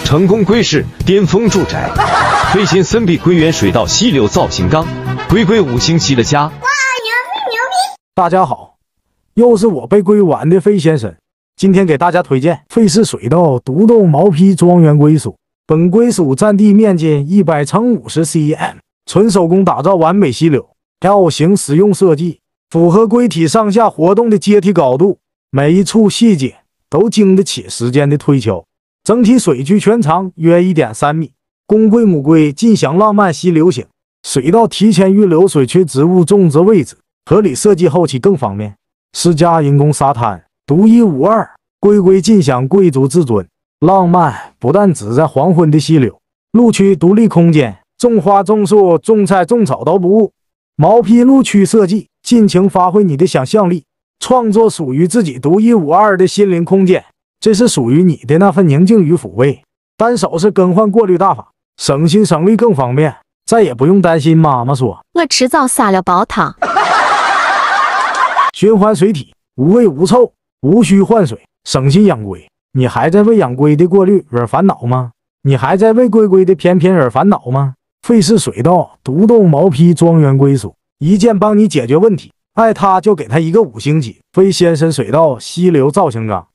成功归市，巅峰住宅，飞新森碧归园水稻溪流造型缸，龟5星级的家。哇，牛逼牛逼！大家好，又是我被归完的费先生。今天给大家推荐费氏水稻独栋毛坯庄园归属。本归属占地面积100乘50 cm， 纯手工打造完美溪流，L 型使用设计，符合龟体上下活动的阶梯高度，每一处细节都经得起时间的推敲。整体水距全长约 1.3 米，公龟母龟尽享浪漫溪流型。水稻提前预留水区植物种植位置，合理设计后期更方便。施加人工沙滩，独一无二，龟尽享贵族至尊。浪漫不但只在黄昏的溪流，路区独立空间，种花种树种菜种草都不误。毛坯路区设计，尽情发挥你的想象力，创作属于自己独一无二的心灵空间。这是属于你的那份宁静与抚慰。单手是更换过滤大法，省心省力更方便，再也不用担心妈妈说我迟早撒了煲汤。循环水体，无味无臭，无需换水，省心养龟。你还在为养龟的过滤而烦恼吗？你还在为龟的翩翩而烦恼吗？费氏水稻独栋毛坯庄园归属，一键帮你解决问题。爱它就给它一个5星级。费先生水稻溪流造型缸。